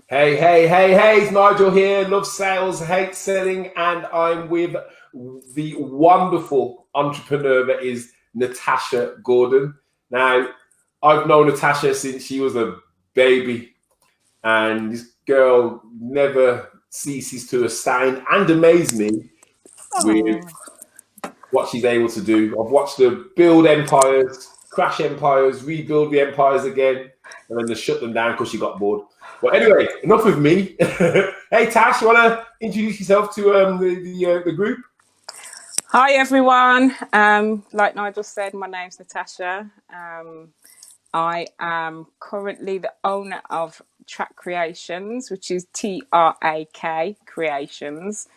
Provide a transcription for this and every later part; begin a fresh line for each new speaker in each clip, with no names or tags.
Hey, hey, hey, hey, it's Nigel here. Love sales, hate selling, and I'm with the wonderful entrepreneur that is Natasha Gordon. Now, I've known Natasha since she was a baby, and this girl never ceases to astound and amaze me with
Oh,
what she's able to do. I've watched her build empires, crash empires, rebuild the empires again, and then just shut them down because she got bored. But anyway, enough of me. Hey Tash, you want to introduce yourself to the group?
hi everyone. Like Nigel said, my name's Natasha. I am currently the owner of Trak Creations, which is Trak Creations.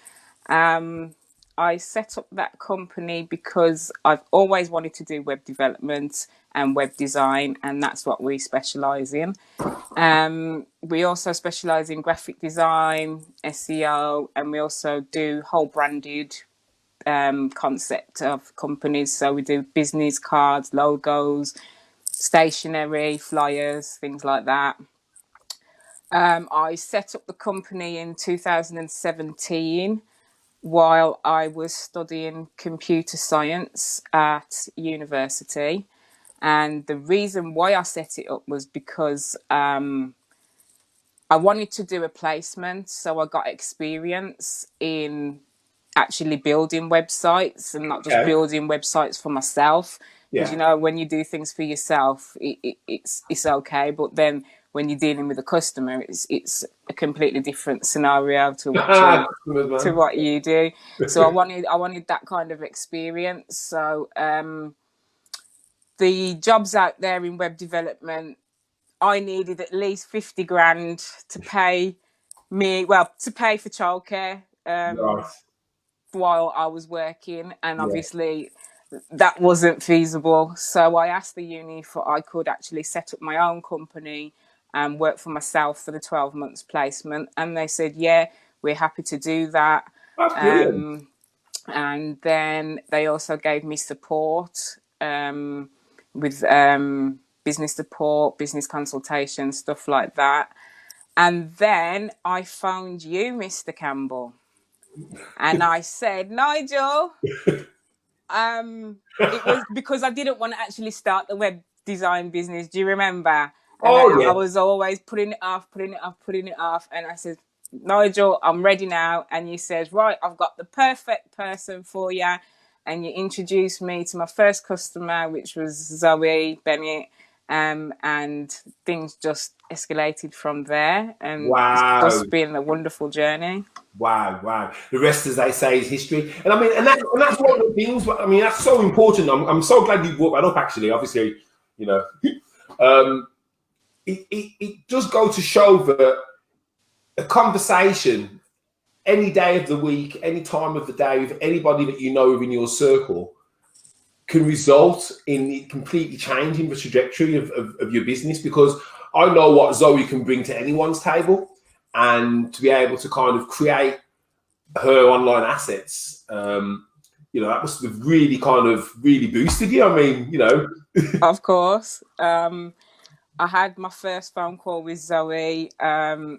Um, I set up that company because I've always wanted to do web development and web design, and that's what we specialise in. We also specialise in graphic design, SEO, and we also do whole branded concept of companies. So we do business cards, logos, stationery, flyers, things like that. I set up the company in 2017 while I was studying computer science at university. And the reason why I set it up was because I wanted to do a placement. So I got experience in actually building websites and not just
Okay.
building websites for myself. Because
Yeah.
you know, when you do things for yourself, it's okay. But then when you're dealing with a customer, it's a completely different scenario
Customers,
to
man.
what you do. So I wanted that kind of experience. So the jobs out there in web development, I needed at least 50 grand to pay me, well, to pay for childcare
Right.
while I was working, and
Yeah.
obviously that wasn't feasible. So I asked the uni if I could actually set up my own company and work for myself for the 12 months placement, and they said, yeah, we're happy to do that.
That's brilliant.
Um, and then they also gave me support with business support, business consultation, stuff like that. And then I found you, Mr. Campbell, and I said, Nigel, it was because I didn't want to actually start the web design business. Do you remember? And
Oh
I
yeah.
was always putting it off, putting it off, putting it off. And I said, Nigel, I'm ready now. And you said, right, I've got the perfect person for you. And you introduced me to my first customer, which was Zoe Bennett. And things just escalated from there. And it's
Wow.
just been a wonderful journey.
Wow, wow. The rest, as they say, is history. And I mean, and that's one of the things. I mean, that's so important. I'm so glad you brought that up. Actually, obviously, you know, um, it does go to show that a conversation any day of the week, any time of the day, with anybody that you know within your circle can result in completely changing the trajectory of your business. Because I know what Zoe can bring to anyone's table, and to be able to kind of create her online assets, that must have really kind of really boosted you. I mean,
Of course. I had my first phone call with Zoe,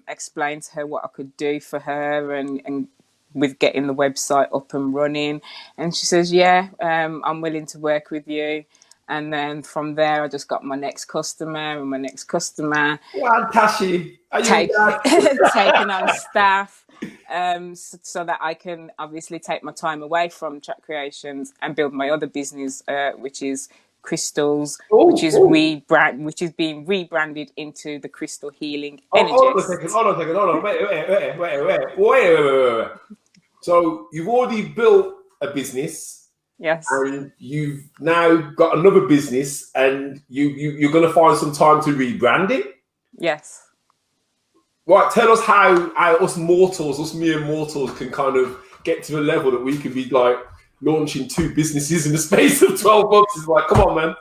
explained to her what I could do for her and with getting the website up and running. And she says, yeah, I'm willing to work with you. And then from there, I just got my next customer and my next customer,
well, Tashi, are you
take taken on staff, so that I can obviously take my time away from Track Creations and build my other business, which is Crystals,
Oh, oh.
which is being rebranded into the Crystal Healing
Oh, hold on a second.
Energist.
Hold on a second. Hold on. Wait. So you've already built a business,
Yes,
and you've now got another business, and you're going to find some time to rebrand it.
yes.
Right. Tell us how us mortals, us mere mortals, can kind of get to a level that we can be like launching two businesses in the space of 12 months. It's like, come on, man.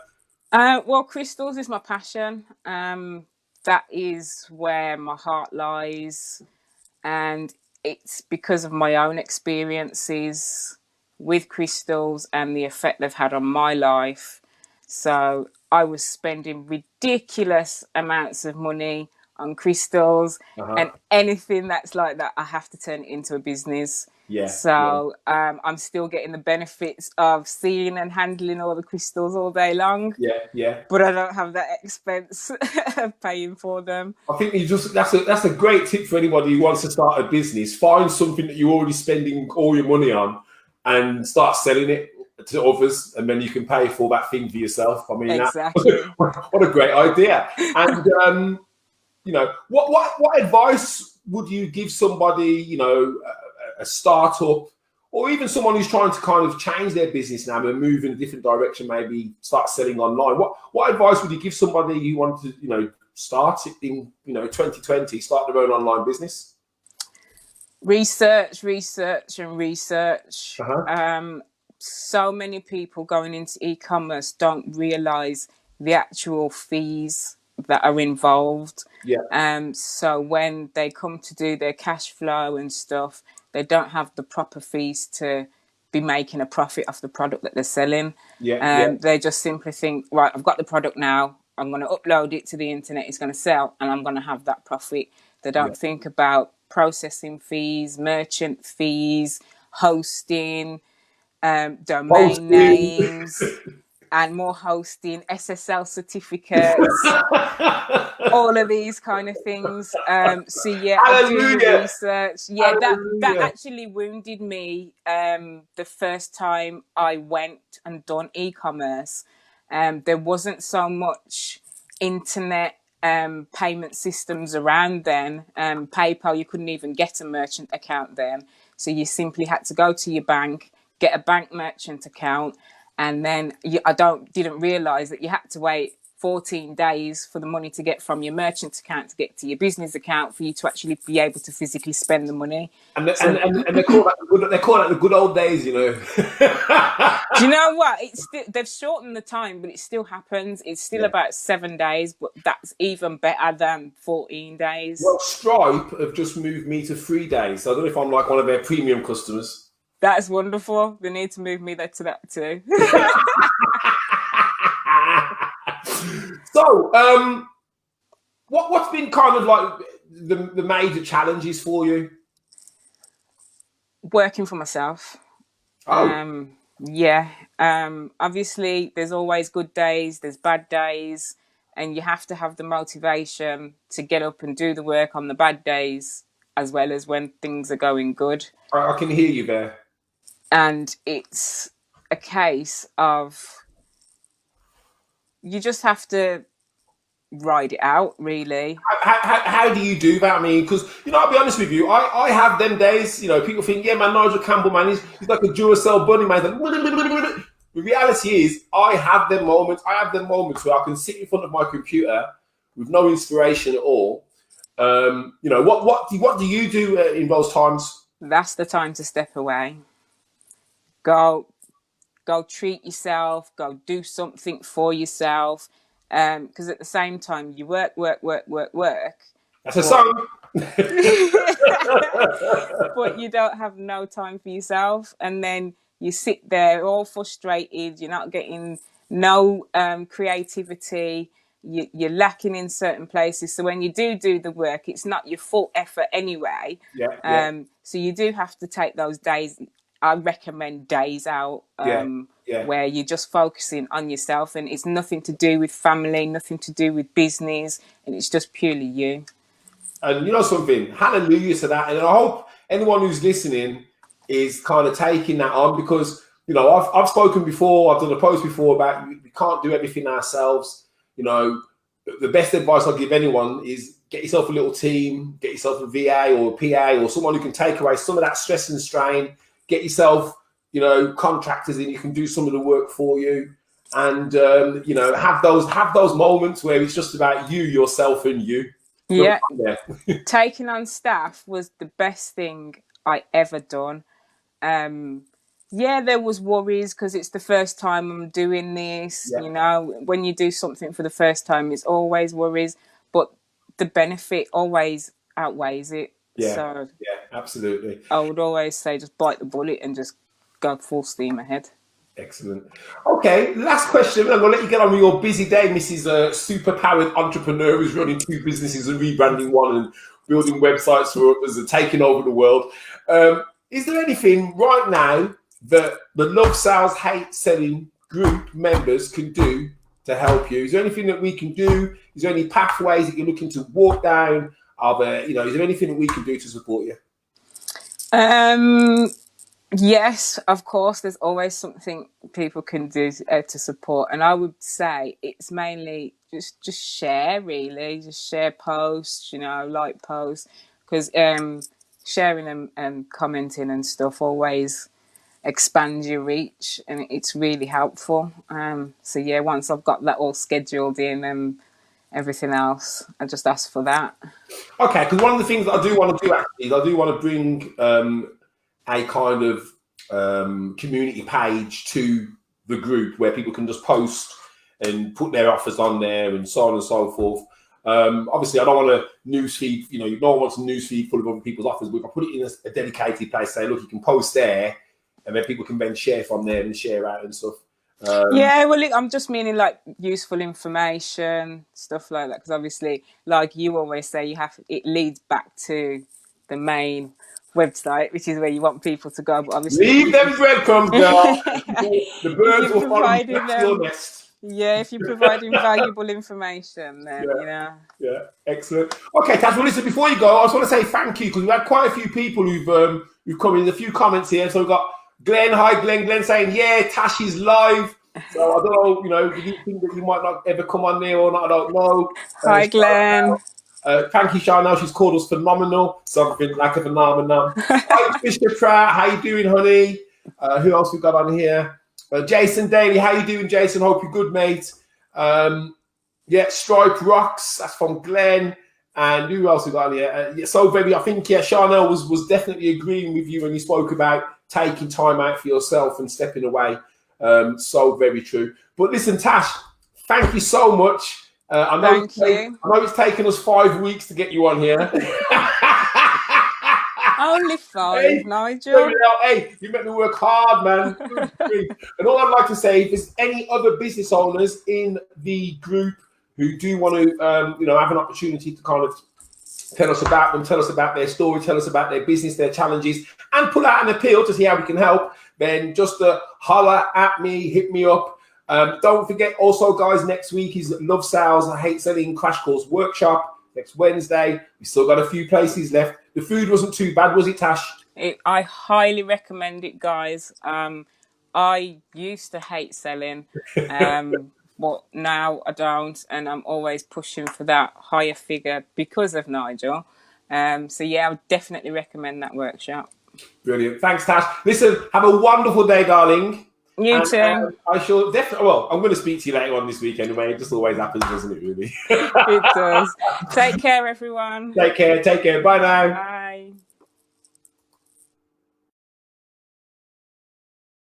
Well, crystals is my passion. That is where my heart lies, and it's because of my own experiences with crystals and the effect they've had on my life. So I was spending ridiculous amounts of money on crystals, and
Uh-huh.
anything that's like that, I have to turn it into a business.
Yeah. Yeah.
So I'm still getting the benefits of seeing and handling all the crystals all day long,
Yeah. Yeah.
but I don't have that expense of paying for them.
I think you just that's a great tip for anybody who wants to start a business. Find something that you're already spending all your money on, and start selling it to others, and then you can pay for that thing for yourself. I mean,
Exactly.
what a great idea! And what advice would you give somebody, a startup, or even someone who's trying to kind of change their business now and move in a different direction, maybe start selling online? What advice would you give somebody who wanted to, start it in 2020, start their own online business?
Research, research, and research.
Uh-huh.
So many people going into e-commerce don't realize the actual fees that are involved.
Yeah.
So when they come to do their cash flow and stuff, they don't have the proper fees to be making a profit off the product that they're selling.
Yeah. Yeah.
They just simply think, right, I've got the product now, I'm going to upload it to the internet, it's going to sell, and I'm going to have that profit. They
Yeah.
don't think about processing fees, merchant fees, hosting, domain
Posting.
names, and more hosting, SSL certificates, all of these kind of things. So yeah, I do the
Hallelujah.
research. Yeah, that
Hallelujah.
actually wounded me the first time I went and done e-commerce. There wasn't so much internet payment systems around then. PayPal, you couldn't even get a merchant account then. So you simply had to go to your bank, get a bank merchant account, and then didn't realize that you had to wait 14 days for the money to get from your merchant account to get to your business account for you to actually be able to physically spend the money.
And
So
they call that the good old days,
do you know what? They've shortened the time, but it still happens. It's still
Yeah.
about 7 days, but that's even better than 14 days.
Well, Stripe have just moved me to 3 days. So I don't know if I'm like one of their premium customers.
That's wonderful. They need to move me there to that too.
So, what's been kind of like the major challenges for you?
Working for myself.
Oh,
Yeah. Obviously, there's always good days, there's bad days, and you have to have the motivation to get up and do the work on the bad days as well as when things are going good.
I can hear you there.
And it's a case of you just have to ride it out, really.
How do you do that? I mean, because I'll be honest with you, I have them days. People think, yeah, man, Nigel Campbell, man, he's like a Duracell bunny, man. Like, the reality is, I have them moments. I have them moments where I can sit in front of my computer with no inspiration at all. What do you do in those times?
That's the time to step away. Go treat yourself, go do something for yourself. Because at the same time, you work,
That's a
but
song.
but you don't have no time for yourself, and then you sit there all frustrated. You're not getting no creativity. You're lacking in certain places. So when you do the work, it's not your full effort anyway.
Yeah, yeah,
So you do have to take those days. I recommend days out
yeah, yeah.
where you're just focusing on yourself, and it's nothing to do with family, nothing to do with business, and it's just purely you.
And you know something, hallelujah to that. And I hope anyone who's listening is kind of taking that on, because I've spoken before, I've done a post before about we can't do everything ourselves. The best advice I'll give anyone is get yourself a little team, get yourself a VA or a PA or someone who can take away some of that stress and strain. Get yourself, contractors in, you can do some of the work for you, and have those moments where it's just about you, yourself, and you.
Yeah, taking on staff was the best thing I ever done. Yeah, there was worries because it's the first time I'm doing this.
Yeah.
When you do something for the first time, it's always worries, but the benefit always outweighs it.
Yeah,
So
yeah, absolutely.
I would always say just bite the bullet and just go full steam ahead.
Excellent. Okay, last question. I'm going to let you get on with your busy day, Mrs. Super-powered entrepreneur who's running 2 businesses and rebranding one and building websites for others and taking over the world. Is there anything right now that the Love Sales Hate Selling group members can do to help you? Is there anything that we can do? Is there any pathways that you're looking to walk down? Is there anything that we can do to support you?
Yes, of course. There's always something people can do to support, and I would say it's mainly just share. Really, just share posts. Like posts, because sharing them and commenting and stuff always expands your reach, and it's really helpful. So yeah, once I've got that all scheduled in and everything else, I just ask for that.
Okay, because one of the things that I do want to do actually is I do want to bring a kind of community page to the group where people can just post and put their offers on there and so on and so forth. Obviously, I don't want a newsfeed. No one wants a newsfeed full of other people's offers. But if I put it in a dedicated place, say, look, you can post there, and then people can then share from there and share out and stuff.
Yeah, well, I'm just meaning like useful information, stuff like that. Because obviously, like you always say, it leads back to the main website, which is where you want people to go. But obviously,
leave them breadcrumbs, girl. The birds will follow you back to your nest.
Yeah, if you're providing valuable information, then
Yeah, excellent. Okay, Tash. Well, listen. Before you go, I just want to say thank you because we've had quite a few people who've come in. A few comments here. So we've got Glenn. Hi, Glenn. Glenn saying, "Yeah, Tash is live." So I don't know. Do you think that you might not ever come on there or not? I don't know.
Hi, Glenn.
Thank you, Charnel. She's called us phenomenal. Something like a phenomenon. Hi, Mr. Pratt. How you doing, honey? Who else we got on here? Jason Daly. How you doing, Jason? Hope you're good, mate. Stripe Rocks. That's from Glenn. And who else we got on here? I think Charnel was definitely agreeing with you when you spoke about taking time out for yourself and stepping away. So very true. But listen, Tash, thank you so much. I know it's taken us 5 weeks to get you on here.
Only 5, Nigel.
Hey, you make me work hard, man. And all I'd like to say, if there's any other business owners in the group who do want to, have an opportunity to kind of tell us about them, tell us about their story, tell us about their business, their challenges, and put out an appeal to see how we can help, then just holler at me, hit me up. Don't forget also, guys, next week is Love Sales Hate Selling Crash Course Workshop next Wednesday. We still got a few places left. The food wasn't too bad, was it, Tash?
I highly recommend it, guys. I used to hate selling, but now I don't, and I'm always pushing for that higher figure because of Nigel. I would definitely recommend that workshop.
Brilliant. Thanks, Tash. Listen, have a wonderful day, darling.
You too.
I shall definitely. Well, I'm going to speak to you later on this week anyway. It just always happens, doesn't it? Really.
It does. Take care, everyone.
Take care. Bye now.
Bye.